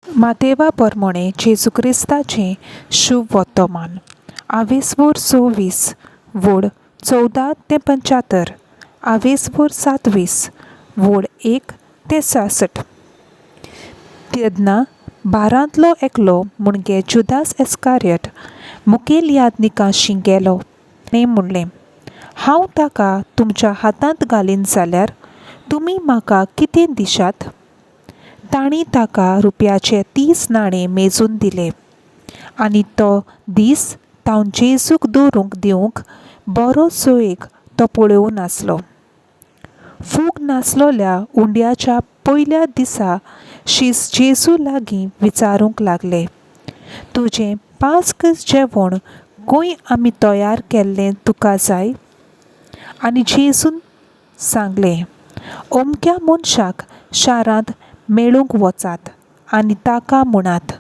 मातेवा परमणे जेजू क्रिस्ताचे शुभ वर्तमान आवेसपूर 26 वोड 14 ते 75 आवेसपूर 27 वोड 1 ते 66 तेदना बारांतलो एकलो मुणगे जुदास एस्कारियट मुखेल यादनिकांशी गेलो ताणें म्हणलें, हांव ताका तुमच्या हातांत घालीन जाल्यार तुमी म्हाका कितें दिशात? तांणी ताका रुपयाचे 30 नाणे मेजून दिले आनी तो दीस तावन जेजूक दवरूंक दिवंक बरो सोयेक तो पळोवन नासलो. फूग नासलोल्या उंड्याच्या पयल्या दिसा शीस जेजू लागीं विचारूंक लागले, तुजें पास्क जेवण खंय आमी तयार केल्लें तुका जाय? आनी जेजून सांगलें, अमक्या मनशाक शारांत मेळूंक वचात आनी ताका म्हणात,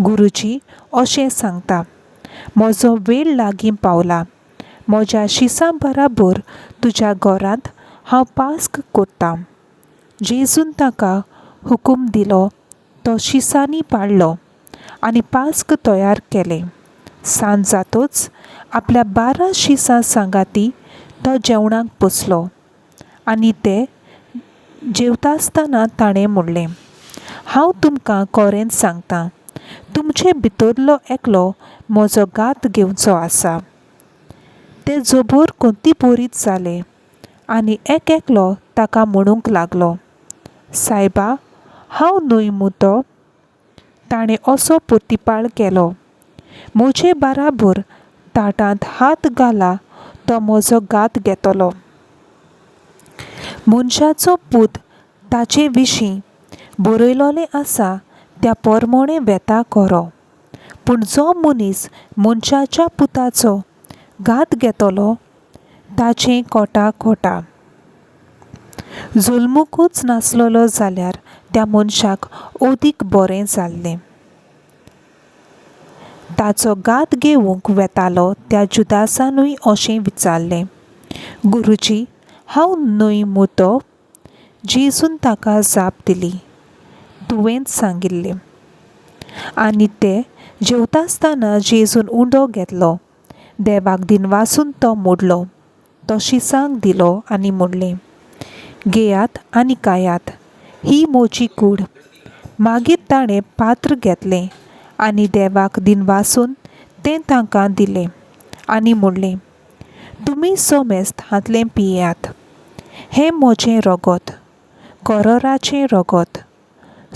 गुरुजी अशें सांगता, म्हजो वेळ लागीं पावला, म्हज्या शिसां बराबर तुज्या घरांत हांव पास्क करतां. जेजून ताका हुकूम दिलो तो शिसांनी पाळ्ळो आनी पास्क तयार केलें. सांज जातच आपल्या 12 शिसां सांगाती तो जेवणाक बसलो आनी ते जेवतासतना ताणें म्हणलें, हांव तुमकां खरेंच सांगतां, तुमचे भितरलो एकलो म्हजो गात घेवचो आसा. ते जोबोर कोंतीभरीत जाले आनी एक एकलो ताका म्हणूंक लागलो, सायबा हांव न्हय मुतो? ताणें असो प्रतिपाळ केलो, म्हजे बराबर ताटांत हात घाला तो म्हजो गात घेतलो. मनशाचो पूत ताचे विशीं बरयलोलें आसा त्या परमणे वेता खरो, पूण जो मनीस मनशाच्या पुताचो घात घेतलो ताचें खोटा खोटा. जल्मुकूच नासलोलो जाल्यार त्या मनशाक ओदीक बरें जाल्लें. ताचो घात घेवंक वेतालो त्या जुदासानूय अशें विचारलें, गुरुजी हांव न्हय मुतो? जेजून ताका जाप दिली, तुवेंच सांगिल्लें. आनी ते जेवतासतना जेजून उंडो घेतलो, देवाक दिनवासून तो मोडलो, तो शिसांक दिलो आनी म्हणलें, घेयात आनी खायात, ही म्हजी कूड. मागीर ताणें पात्र घेतलें आनी देवाक दिनवासून तें तांकां दिलें आनी म्हणलें, तुमी सोमेस्त हातलें पियेयात, हें म्हजें रगत, कराराचें रगत,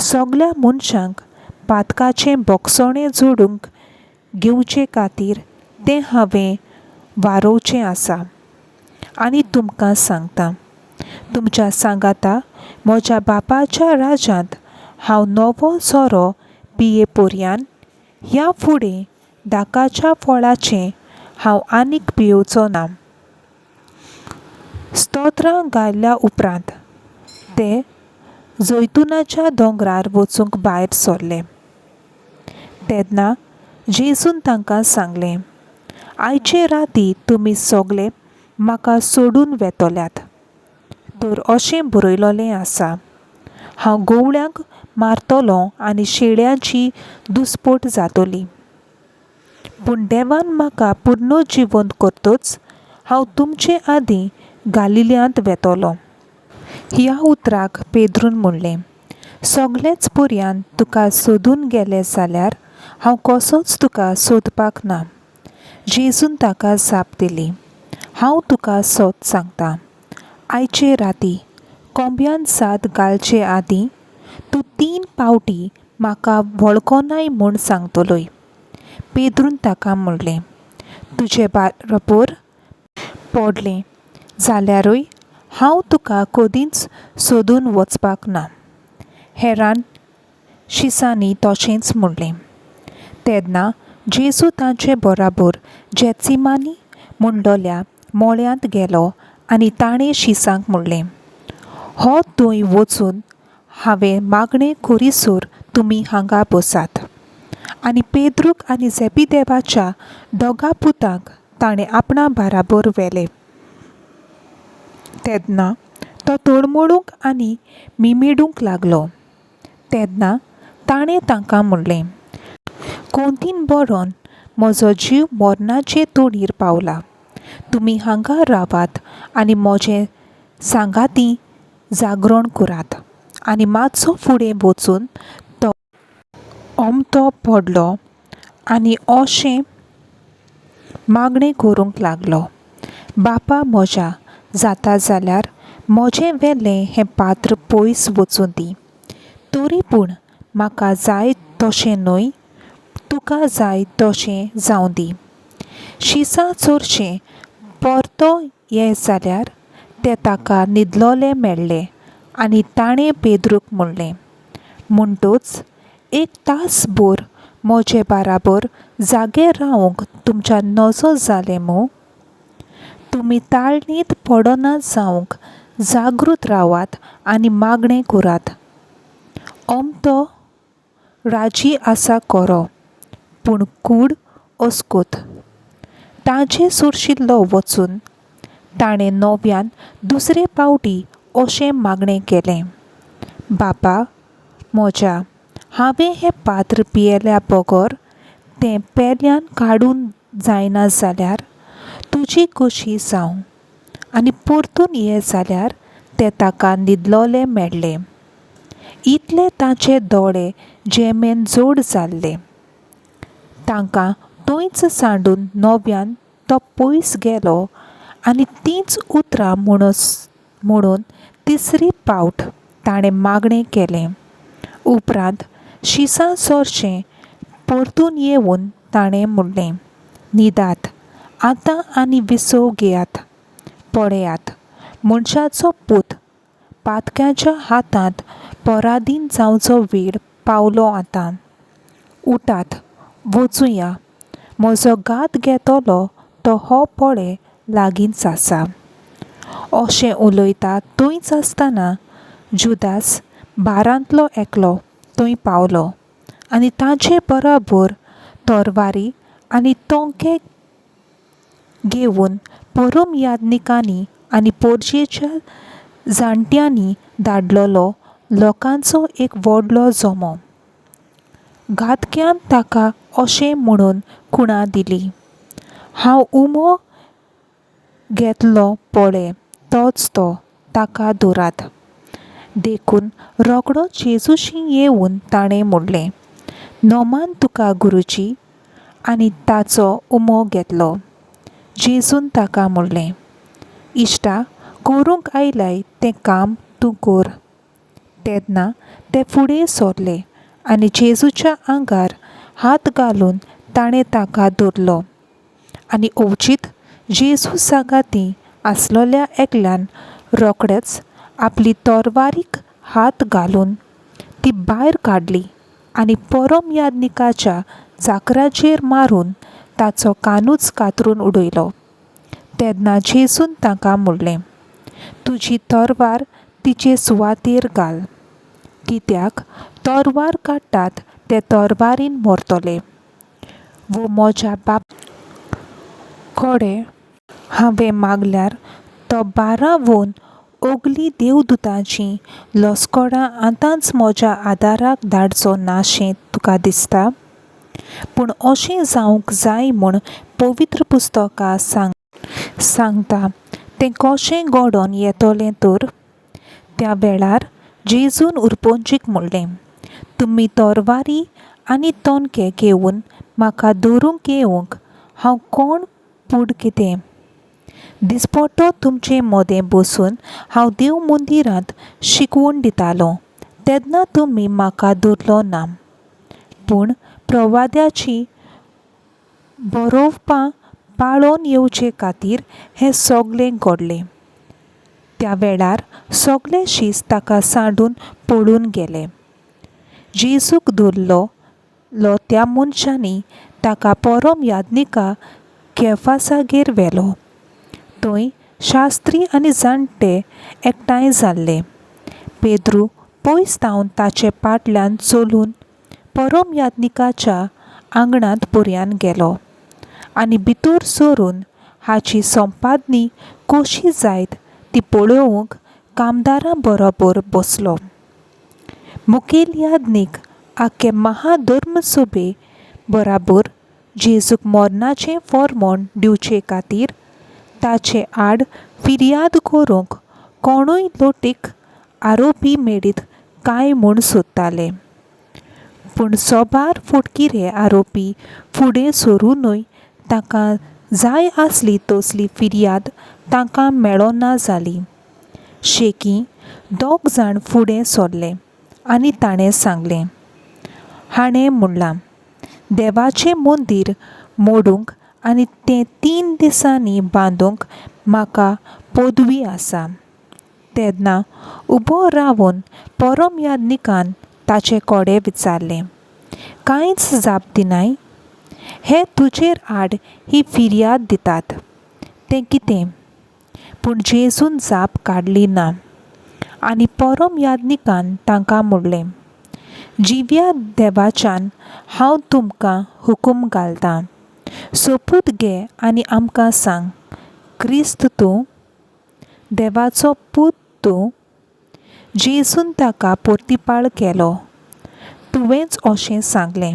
सगल्या मनशांक पातकाचें बोगसणें जोडूंक घेवचे खातीर तें हांवें वारोवचें आसा. आनी तुमकां सांगतां, तुमच्या सांगाता म्हज्या बापाच्या राज्यांत हांव नवो सोरो पिये पर्यान ह्या फुडें दाकाच्या फळाचें हांव आनीक पियेवचो ना. स्तोत्रां गायल्या उपरांत ते जैतुनाच्या दोंगरार वचूंक भायर सरले. तेन्ना जेजून तांकां सांगलें, आयचे राती तुमी सगळे म्हाका सोडून वेतल्यात, तर अशें बरयलोलें आसा, हांव गवळ्यांक मारतलों आनी शेळ्यांची दुसपट जातली. पूण देवान म्हाका पुनर्जिवंत करतच हांव तुमचे आदीं गालिल्यांत वेतलों. ह्या उतराक पेद्रून म्हणलें, सगळेच पर्यान तुका सोदून गेले जाल्यार हांव कसोच तुका सोदपाक ना. जेजून ताका जाप दिली, हांव तुका सत सांगतां, आयचे राती कोंब्यान साद घालचे आदीं तूं 3 पावटी म्हाका वळखोनाय म्हूण सांगतलोय. पेद्रून ताका म्हणलें, तुजे बराबर पडलें जाल्यारूय हांव तुका कदींच सोदून वचपाक ना. हेरान शिसांनी तशेंच म्हणलें. तेन्ना जेजू तांचे बराबर जेतिमानी म्हणलोल्या मळ्यांत गेलो आनी ताणें शिसांक म्हणलें, हो थंय वचून हांवें मागणें करीसर तुमी हांगा बसात. आनी पेद्रूक आनी जेबीदेवाच्या दोगा पुतांक ताणें आपणा बराबर व्हेलें. तेन्ना तो तळमळूंक आनी मिमेडूंक लागलो. तेन्ना ताणें तांकां म्हणलें, कोंतीन बरोन म्हजो जीव मरणाचे तोडीर पावला. तुमी हांगा रावात आनी म्हजें सांगाती जागरण करात. आनी मातसो फुडें वचून तो ओमतो पडलो आनी अशें मागणें करूंक लागलो, बापा म्हज्या, जाता जाल्यार म्हजें वेलें हें पात्र पयस वचूं दी. तरी पूण म्हाका जाय तशें न्हय, तुका जाय तशें जावं दी. शिसा चोरचें परतो ये जाल्यार ते ताका न्हिदलोले मेळ्ळे आनी ताणें पेद्रूक म्हणलें, म्हणटूच 1 तास भर म्हजे बाराबर जागे रावंक तुमच्या नजो जालें मू? तुमी ताळणीत पडना जावंक जागृत रावात आनी मागणें करात. ओमतो राजी आसा खरो, पूण कूड अस्कोत. ताजें सुरशिल्लो वचून ताणें नव्यान दुसरे फावटी अशें मागणें केलें, बापा म्हज्या, हांवें हें पात्र पियेल्या बगर तें पेल्यान काडून जायना जाल्यार तुजी कशी जावं. आनी परतून ये जाल्यार ते ताका न्हिदलोले मेळ्ळे. इतले ताचे दोळे जेमेन जोड जाल्ले. तांकां थंयच सांडून नव्यान तो पयस गेलो आनी तींच उतरां म्हणून तिसरी फावट ताणें मागणें केलें. उपरांत शिसा चोरचें परतून येवन ताणें म्हणलें, न्हिदात आतां आनी विसव घेयात. पळयात, मनशाचो पूत पातक्याच्या हातांत पराधीन जावचो वेळ पावलो आतां. उठात, वचुया, म्हजो घात घेतलो तो हो पळे लागींच आसा. अशें उलयता थंयच आसतना जुदास बारांतलो एकलो थंय पावलो आनी ताचे बराबर तरवारी आनी तोंके घेवन परम याजकांनी आनी पोरजेच्या जाणट्यांनी धाडलोलो लोकांचो एक व्हडलो जमो. घातक्यान ताका अशें म्हणून खुणां दिली, हांव उमो घेतलो पळय तोच तो, ताका धरात. देखून रोखडोच जेजूशी येवन ताणें म्हणलें, नोमान तुका गुरुजी, आनी ताचो उमो घेतलो. जेजून ताका म्हणलें, इश्टा, करूंक आयलाय तें काम तूं कर. तेन्ना ते फुडें सरले आनी जेजूच्या आंगार हात घालून ताणें ताका धरलो. आनी ओवचीत जेजू सांगाती आसलोल्या एकल्यान रोखडेंच आपली तरवारीक हात घालून ती भायर काडली आनी परम याजकाच्या जांकराचेर मारून ताचो कानूच कातरून उडयलो. तेन्ना जेजून ताका म्हणलें, तुजी तरवार तिचे सुवातेर घाल. कित्याक तरवार काडटात ते तरवारीन मरतले. वो म्हज्या बापा कडेन हांवें मागल्यार तो 12 वन ओगली देवदूतांची लस्करां आतांच म्हज्या आदाराक धाडचो नाशें तुका दिसता? पूण अशें जावंक जाय म्हूण पवित्र पुस्तकां सांगता तें कशें घडोवन येतलें तर? त्या वेळार जेजून उरपोंचीक म्हणलें, तुमी तरवारी आनी तोणके घेवन म्हाका धरूंक येवंक हांव कोण पूड कितें? दिसपट्टो तुमचे मदें बसून हांव देव मंदिरांत शिकवण दितालों तेन्ना तुमी म्हाका धरलो ना. पूण प्रवाद्याची बरोवपां पाळोवन येवचे खातीर हें सगळें घडलें. त्या वेळार सगळे शीस ताका सांडून पळून गेले. जेजूक धरलो त्या मनशांनी ताका परम याजका केफासागेर व्हेलो. थंय शास्त्री आनी जाणटे एकठांय जाल्ले. पेद्रू पयस धांवन ताचे फाटल्यान चलून परम याजकाच्या आंगणांत पर्यान गेलो आनी भितर सरून हाची संपादनी कशी जायत ती पळोवंक कामदारां बरोबर बसलो. मुखेल याजक आख्खे महाधर्मसभे बराबर जेजूक मरणाचें फर्मोण दिवचे खातीर ताचे आड फिर्याद करूंक कोणूय लोटीक आरोपी मेळीत काय म्हूण सोदताले. पूण सोबार फुडकिरे आरोपी फुडें सरूनय ताका जाय आसली तसली फिर्याद तांकां मेळना जाली. शेकी 2 जाण फुडें सरले आनी ताणें सांगलें. हाणें म्हणलां, देवाचें मंदीर मोडूंक आनी तें 3 दिसांनी बांदूंक म्हाका पदवी आसा. तेन्ना उबो रावन परमयाज्ञिकान ताचे कोडे विचारलें, कांयच जाप दिनाय? हे तुजेर आड ही फिर्याद दितात तें कितें? पूण जेजून जाप काडली ना. आनी परमयाज्ञिकान तांकां म्हणलें, जिव्या देवाच्यान हांव तुमकां हुकूम घालतां, सोपूत घे आनी आमकां सांग, क्रिस्त तूं? देवाचो पूत तूं? जेजून ताका परतिपाळ केलो, तुवेंच अशें सांगलें.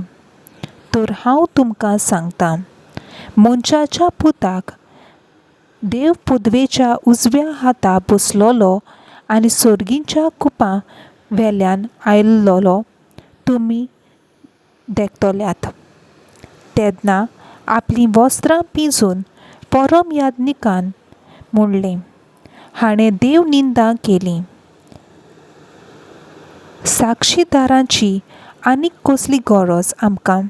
तर हांव तुमकां सांगतां, मनशाच्या पुताक देव पदवेच्या उजव्या हाता बसलोलो आनी सर्गीच्या कुपां वेल्यान आयल्लो तुमी देखतल्यात. तेन्ना आपलीं वस्त्रां पिंजून परमयाज्ञिकान म्हणलें, हाणें देव निंदा केली. साक्षीदारांची आनीक कसली गरज आमकां?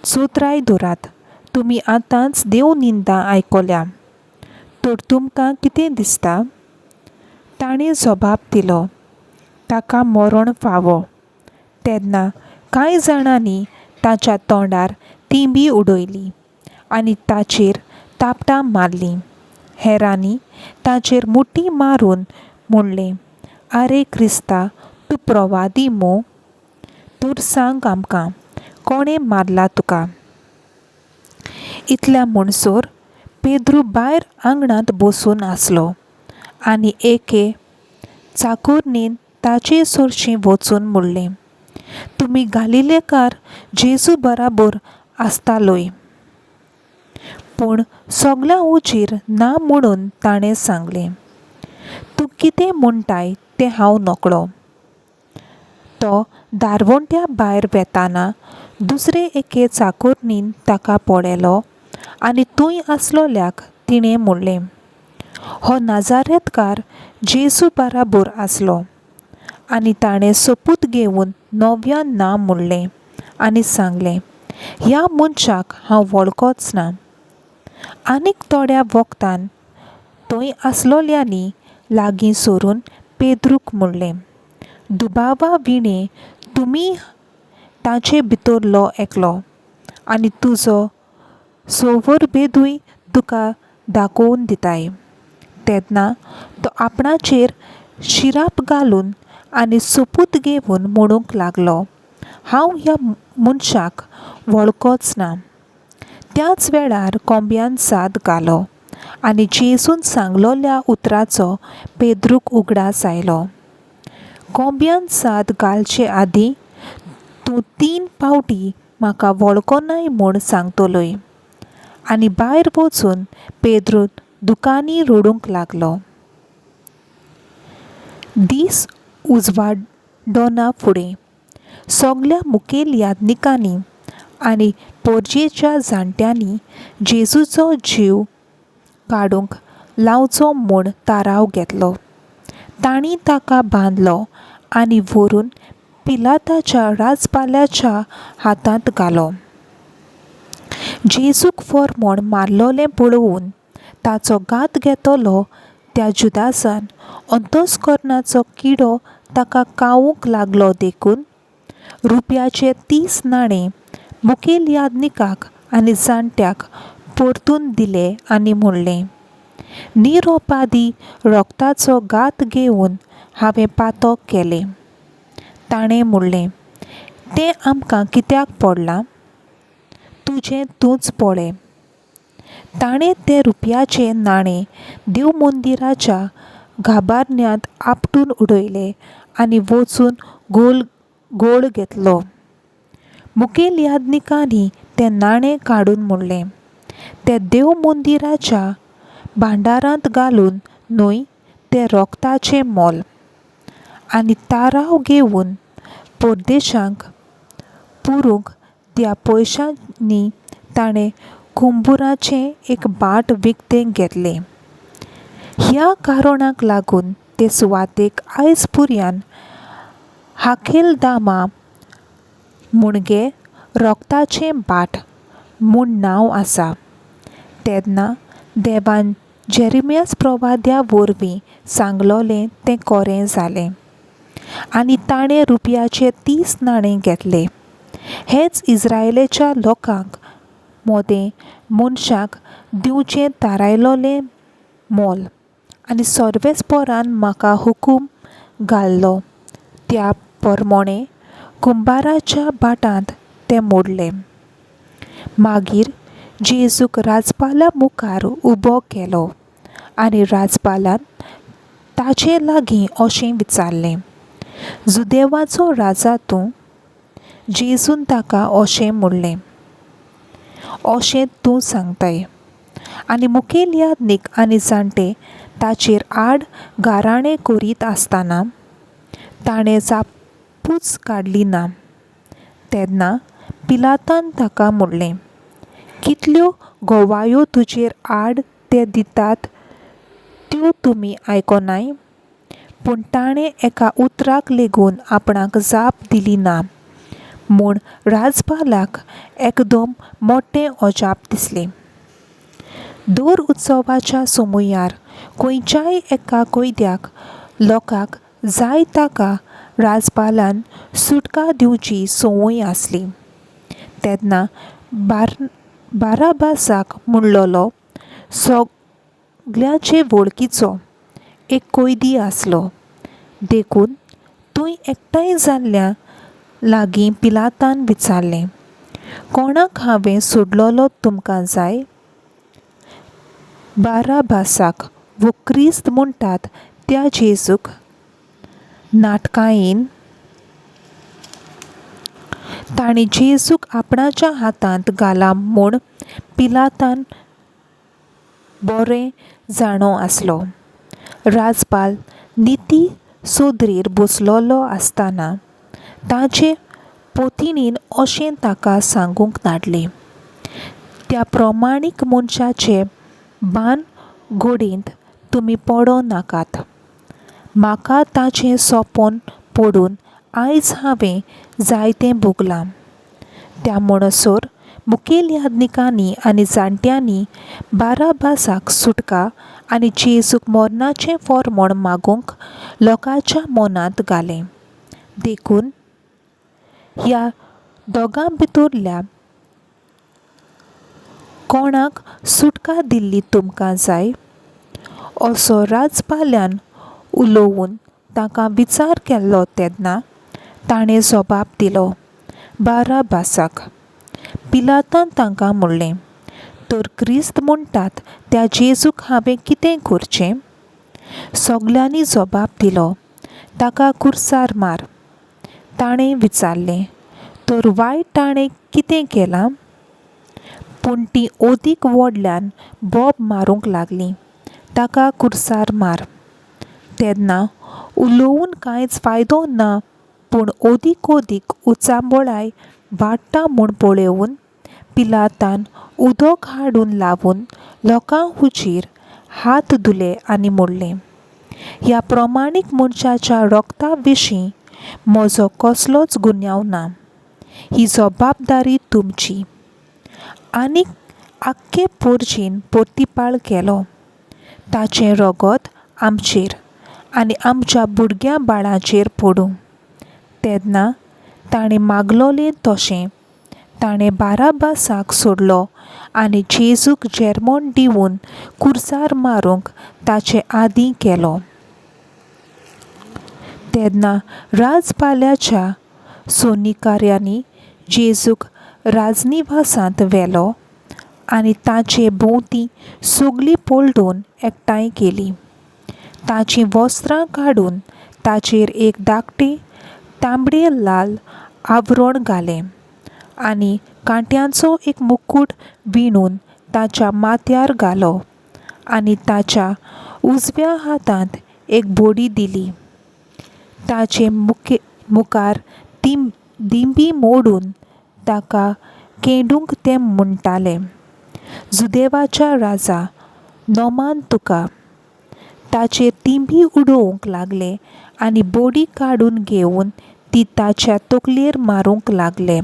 चोत्राय धरात, तुमी आतांच देव निंदा आयकल्या. तर तुमकां कितें दिसता? ताणें जबाब दिलो, ताका मरण फावो. तेन्ना कांय जाणांनी ताच्या तोंडार तिंबी उडयली आनी ताचेर तापटां मारलीं. हेरांनी ताचेर मुठी मारून म्हणलें, आरे क्रिस्ता, तूं प्रवादी मू? तर सांग आमकां, कोणें मारला तुका? इतल्या म्हणसर पेद्रू भायर आंगणांत बसून आसलो आनी एके चाकूरनीन ताचे सरशीं वचून म्हणलें, तुमी गालिलेकार जेजू बराबर आसतालोय. पूण सगळ्या उजीर ना म्हणून ताणें सांगलें, तूं कितें म्हणटाय तें हांव नकळो. तो दारवंट्या भायर वेताना दुसरे एके चाकूरनीन ताका पळयलो आनी थंय आसलोल्याक तिणें म्हणलें, हो नाजारेतकार जेजू बराबर आसलो. आनी ताणें सोपूत घेवन नव्यान ना म्हणलें आनी सांगलें, ह्या मनशाक हांव वळखोच ना. आनीक थोड्या वखदान थंय आसलोल्यांनी लागीं सरून पेद्रूक म्हणलें, दुबावा विणे तुमी ताचे भितरलो एकलो आनी तुजो सौवरभेदूय तुका दाखोवन दिताय. तेन्ना तो आपणाचेर शिराप घालून आनी सोपूत घेवन म्हणूंक लागलो, हांव ह्या मनशाक वळखोच ना. त्याच वेळार कोंब्यान साद घालो आनी जेजून सांगलोल्या उतराचो पेद्रूक उगडास आयलो. कोंब्यान साद घालचे आदीं तूं 3 फावटी म्हाका वळखोनाय म्हूण सांगतलोय. आनी भायर वचून पेद्रू दुकानी रडूंक लागलो. दीस उजवाडोना फुडें सगल्या मुखेल याजकांनी आनी पोरजेच्या जाणट्यांनी जेजूचो जीव काडूंक लावचो म्हूण थाराव घेतलो. तांणी ताका बांदलो आनी व्हरून पिलाताच्या राजपाल्याच्या हातांत घालो. जेजूक फर्मोण मारलोलें पळोवन ताचो घात घेतलो त्या जुदासान अंतस्करणाचो किडो ताका कावूंक लागलो देखून रुपयाचे 30 नाणे मुखेल याजकाक आनी जाणट्याक परतून दिले आनी म्हणलें, निरपराधी रोगताचो घात घेवन हांवें पातक केलें. ताणें म्हणलें, तें आमकां कित्याक पडलां? तुजें तूंच पळय. ताणें ते रुपयाचे नाणे देव मंदिराच्या गाभाऱ्यांत आपटून उडयले आनी वचून गोल घोळ घेतलो. मुखेल याजकांनी तें नाणें काडून मोडलें. तें देव मंदिराच्या भांडारांत घालून न्हय, तें रोगताचें मोल. आनी ताराव घेवन परदेशांक पुरूंक त्या पयशांनी ताणें कुंबुराचें एक बाट विकतें घेतलें. ह्या कारणाक लागून ते सुवातेक आयज पर्यान हाकेलदामा मुणगे रोगताचें बाट म्हूण नांव आसा. तेन्ना देवान जेरेमियास प्रवाद्या वरवीं सांगलोलें तें खरें जालें. आनी ताणें रुपयाचें 30 नाणें घेतलें. हेंच इस्रायेलाच्या लोकांक मोदें मनशाक दिवचें थारायलोलें मोल. आनी सर्वेस्परान म्हाका हुकूम घाल्लो त्या प्रमाणें कुंभाराच्या बाटांत तें मोडलें. मागीर जेजूक राजपाला मुखार उबो केलो आनी राजपालान ताचे लागीं अशें विचारलें, जुदेवाचो राजा तूं? जेजून ताका अशें म्हणलें, अशें तूं सांगताय. आनी मुखेल याजक आनी जाणटे ताचेर आड गाराणें करीत आसतना ताणें जापूच काडली ना. तेन्ना पिलातान ताका म्हणलें, कितल्यो गोवायो तुजेर आड ते दितात त्यो तुमी आयकोनाय? पूण ताणें एका उतराक लेगून आपणाक जाप दिली ना म्हूण राजपालाक एकदम मोठें अजाप दिसलें. दर उत्सवाच्या समयार खंयच्याय एका कैद्याक लोकांक जाय ताका राजपालान सुटका दिवची संवय आसली. तेन्ना बाराबासाक म्हणलोलो सगळ्यांचे वळखीचो एक कैदी आसलो. देखून थंय एकठांय जाल्ल्या लागीं पिलातान विचारलें, कोणाक हांवें सोडलोलो तुमकां जाय? बाराबासाक वो क्रिस्त म्हणटात त्या जेजूक? नाटकायेन ताणें जेजूक आपणाच्या हातांत घाला म्हूण पिलातान बरें जाणो आसलो. राजपाल निती सोदरेर बसलोलो आसतना ताचे पत्नीन अशें ताका सांगूंक धाडलें, त्या प्रमाणीक मनशाचें बान घोडेंत तुमी पडो नाकात. म्हाका ताचें सोपोन पडून आयज हांवें जायतें भोगलां. त्या म्हणसर मुखेल याजकांनी आनी जाणट्यांनी बाराबासाक सुटका आनी जेजूक मरणाचें फर्मोण मागूंक लोकांच्या मनांत घालें. देखून ह्या दोगां भितरल्या कोणाक सुटका दिल्ली तुमकां जाय? असो राजपाल्यान उलोवून ताका विचार केल्लो तेन्ना ताणें जबाब दिलो, बाराबासाक. पिलातान तांकां म्हणलें, तर क्रिस्त म्हणटात त्या जेजूक हांवें कितें करचें? सगल्यांनी जबाब दिलो, ताका खुर्सार मार. ताणें विचारलें, तर वायट ताणें कितें केलां? पूण तीं ओदीक व्हडल्यान बोब मारूंक लागलीं, ताका खुर्सार मार. तेन्ना उलोवून कांयच फायदो ना पूण ओदीक उचांबळाय वाडटा म्हूण पळोवन पिलातान उदक हाडून लावून लोकां हुजीर हात धुले आनी म्हणलें, ह्या प्रमाणीक मनशाच्या रोगता विशीं म्हजो कसलोच गुन्यांव ना. ही जबाबदारी तुमची. आनीक आख्खे परजीन परतीपाळ केलो. ताचें रगत आमचेर आनी आमच्या भुरग्या बाळांचेर पडूं. तेन्ना ताणें मागलोलें तशें ताणें बाराबासाक सोडलो आनी जेजूक जेरमोन दिवून खुर्सार मारूंक ताचे आदीं केलो. तेन्ना राजपाल्याच्या सोनिकाऱ्यांनी जेजूक राजनिवासांत व्हेलो आनी ताचे भोंवतीं सगळीं पलटून एकठांय केलीं. ताचीं वस्त्रां काडून ताचेर एक धाकटें तांबडे लाल आवरण घालें आनी कांट्यांचो एक मुकूट विणून ताच्या माथ्यार घालो आनी ताच्या उजव्या हातांत एक बोडी दिली. ताचे मुखार दिंबी मोडून ताका केंडूंक ते म्हणटाले, जुदेवाच्या राजा, नोमान तुका. ताचेर दिंबी उडोवंक लागले आनी बोडी काडून घेवन ती ताच्या तकलेर मारूंक लागले.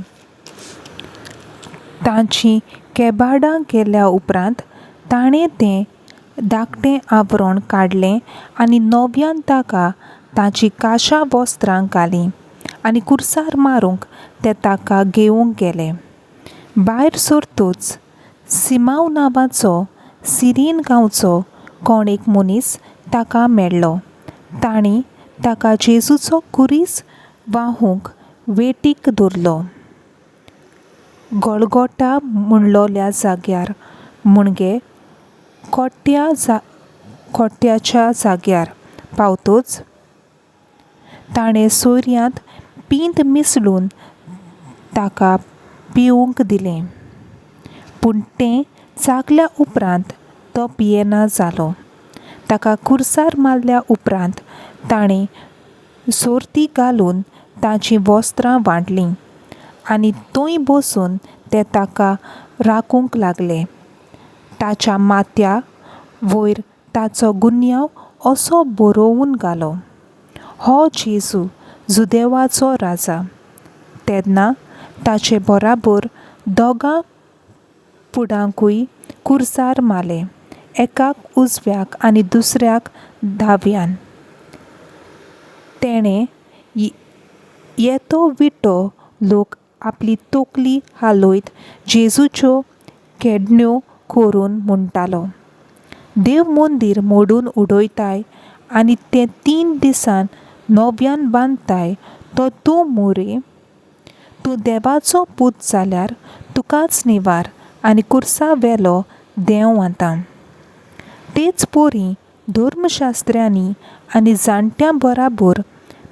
तांची केबाडां केल्या उपरांत ताणें तें धाकटें आवरण काडलें आनी नव्यान ताका ताची काशा वस्त्रां घालीं आनी कुर्सार मारूंक ते ताका घेवंक गेले. भायर सरतूच सिमाव नांवाचो सिरीन गांवचो कोण एक मनीस ताका मेळ्ळो. तांणी ताका जेजूचो कुरीस व्हांवूंक वेटीक दवरलो. गोलगोटा म्हणलोल्या जाग्यार म्हणजे खोट्याच्या जाग्यार पावतूच ताणें सोयऱ्यांत पींत मिसळून ताका पिवूंक दिलें. पूण तें चाखल्या उपरांत तो पियेना जालो. ताका कुर्सार मारल्या उपरांत ताणें सोरती घालून ताचीं वस्त्रां वांटलीं आनी थंय बसून ते ताका राखूंक लागले. ताच्या माथ्या वयर ताचो गुन्यांव असो बरोवन घालो, हो जेजू जुदेवाचो राजा. तेन्ना ताचे बराबर दोगां फुडांकूय कुर्सार मारले, एकाक उजव्याक आनी दुसऱ्याक दाव्यान. तेणें येतो विटो लोक आपली तकली हालयत जेजूच्यो केडण्यो करून म्हणटालो, देव मंदीर मोडून उडयताय आनी तें 3 दिसान नव्यान बांदताय तो तूं मुरे? तूं देवाचो पूत जाल्यार तुकाच निवार आनी कुर्सा वेलो देंव आतां. तेच पोरी धर्मशास्त्र्यांनी आनी जाणट्यां बराबर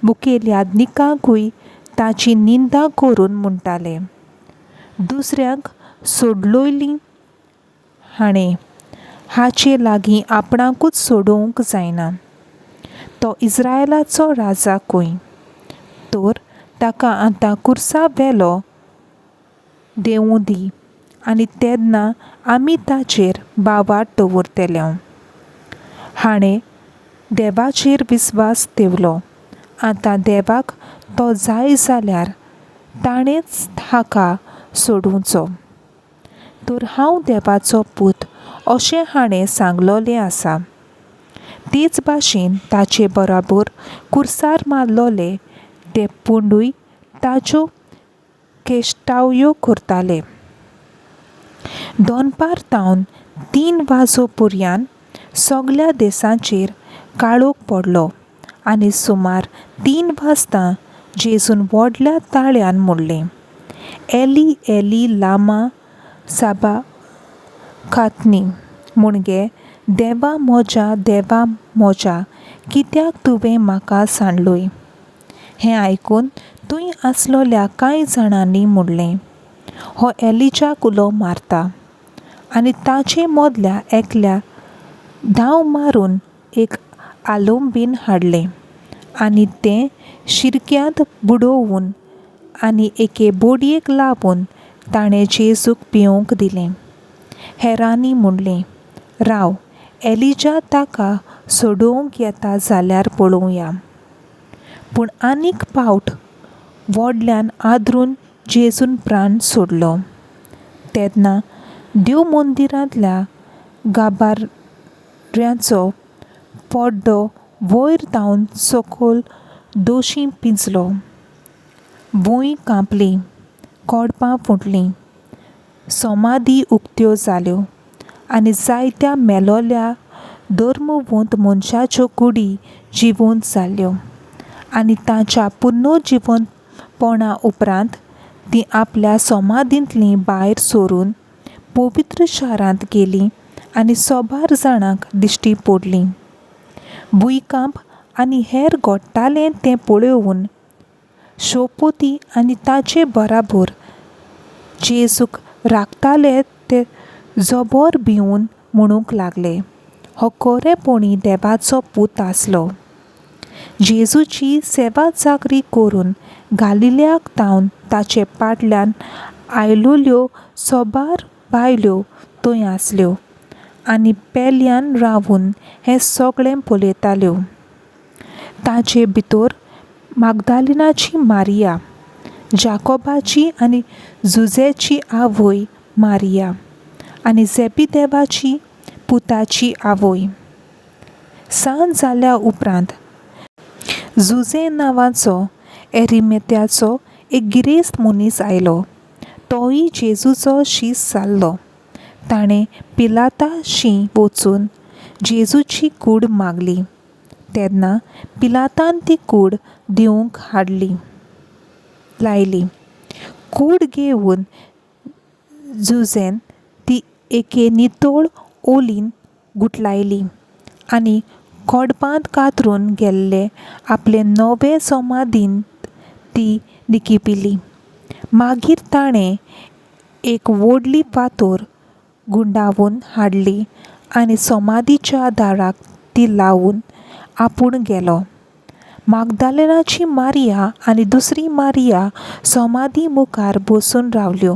मुखेल्याधिकांकूय ताची निंदा करून म्हणटाले, दुसऱ्यांक सोडलोलीं हाणें हाचे लागीं आपणाकूच सोडूंक जायना. तो इस्रायेलाचो राजाकूय. तर ताका आतां कुर्सा वेलो देंवूं दी आनी तेन्ना आमी ताचेर बावाट दवरतल्यो. हाणें देवाचेर विस्वास दवरलो. आतां देवाक तो जाय जाल्यार ताणेंच हाका सोडूचो. तर हांव देवाचो पूत अशें हाणें सांगलोलें आसा. तेच भाशेन ताचे बराबर कुर्सार मारलोले ते पुंडूय ताच्यो केश्टावयो करताले. दनपार तावन 3 वाजो पर्यान सगल्या देसाचेर काळोख पडलो आनी सुमार 3 वाजता जेजून व्हडल्या ताळ्यान म्हणलें, एली एली लामा साबाखाथनी, म्हणजे देवा म्हज्या कित्याक तुवें म्हाका सांडलोय. हें आयकून थंय आसलोल्या कांय जाणांनी म्हणलें, हो एलिजाक उलो मारता. आनी ताचे मदल्या एकल्या धांव मारून एक आलंबीन हाडलें आनी तें शिरक्यांत बुडोवन आनी एके बोडयेक लावन ताणें जेजूक पिवंक दिलें. हेरांनी म्हणलें, राव, एलिजा ताका सोडोवंक येता जाल्यार पळोवया. पूण आनीक फावट व्हडल्यान आदरून जेजून प्राण सोडलो. तेन्ना देव मंदिरांतल्या गाभाऱ्याचो पड्डो वयर धांवन सकयल दोशी पिंजलो. भूंय कांपली, कोडपां फुटलीं, समाधी उक्त्यो जाल्यो आनी जायत्या मेलोल्या धर्मवंत मनशाच्यो कुडी जिवंत जाल्यो. आनी तांच्या पुनर्जिवनपणा उपरांत तीं आपल्या समाधींतलीं भायर सरून पवित्र शारांत गेलीं आनी सोबार जाणांक दिश्टी पडलीं. भुंयकांप आनी हेर घडटालें तें पळोवन शेवपोती आनी ताचे बराबर जेजूक राखताले ते जबर भिवून म्हणूंक लागले, हो खरेपणी देवाचो पूत आसलो. जेजूची सेवा चाकरी करून गालिल्याक धांवन ताचे फाटल्यान आयिल्ल्यो सोबार बायल्यो थंय आसल्यो आनी पेल्यान रावून हें सगळें पळयताल्यो. ताचे भितर मागदालेनाची मारिया, जाकोबाची आनी जुजेची आवय मारिया आनी जेबीदेवाची पुताची आवय. सांज जाल्या उपरांत जुजे नांवाचो एरिमेथ्याचो एक गिरेस्त मनीस आयलो. तोय जेजूचो शीस जाल्लो. ताणें पिलाताशी वचून जेजूची कूड मागली. तेन्ना पिलातान ती कूड दिवंक लायली. कूड घेवन जुजेन ती एके नितळ ओलीन गुठलायली आनी खोडपांत कातरून गेल्ले आपले नवे समाधींत ती लिकिपिली. मागीर ताणें एक व्हडली फातर गुंडाळून हाडली आनी समाधीच्या दाराक ती लावन आपूण गेलो. मागदालेनाची मारिया आनी दुसरी मारिया समाधी मुखार बसून रावल्यो.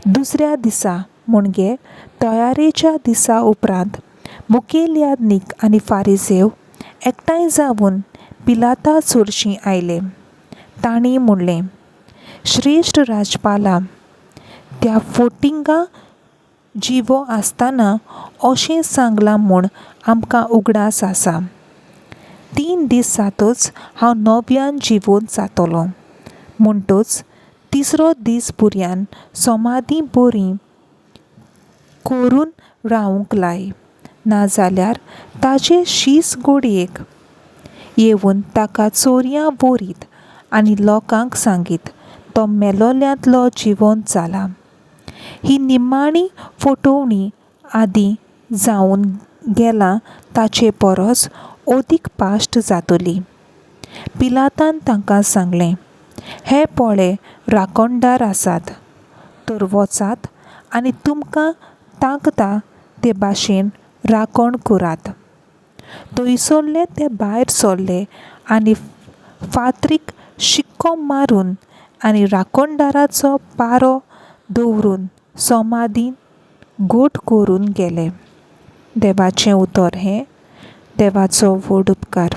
दुसऱ्या दिसा म्हणजे तयारेच्या दिसा उपरांत मुखेल याजक आनी फारिसेव एकठांय जावन पिलाता चोरशीं आयले. तांणी म्हणलें, श्रेश्ठ राजपाला, त्या फोटिंगा जिवो आसतना अशें सांगलां म्हूण आमकां उगडास आसा. 3 दीस जातच हांव नव्यान जिवंत जातलों. म्हणटच तिसरो दीस पुर्यान समाधी बरी करून रावूंक लाय, नाजाल्यार ताचे शीस घोडयेक येवन ताका चोरयां व्हरीत आनी लोकांक सांगीत, तो मेलोल्यांतलो जिवंत जाला. ही निमाणी फटोवणी आदीं जावन गेलां ताचे परस अदीक पाश्ट जातली. पिलातान तांकां सांगलें, हे पळय राखणदार आसात, तर वचात आनी तुमकां तांकता ते भाशेन राखण करात. थंयसरले ते भायर सरले आनी फातरीक शिक्को मारून आनी राखणदाराचो पारो दवरून समाधीन घोट करून गेले. देवाचें उतर हें. देवाचो व्हड उपकार.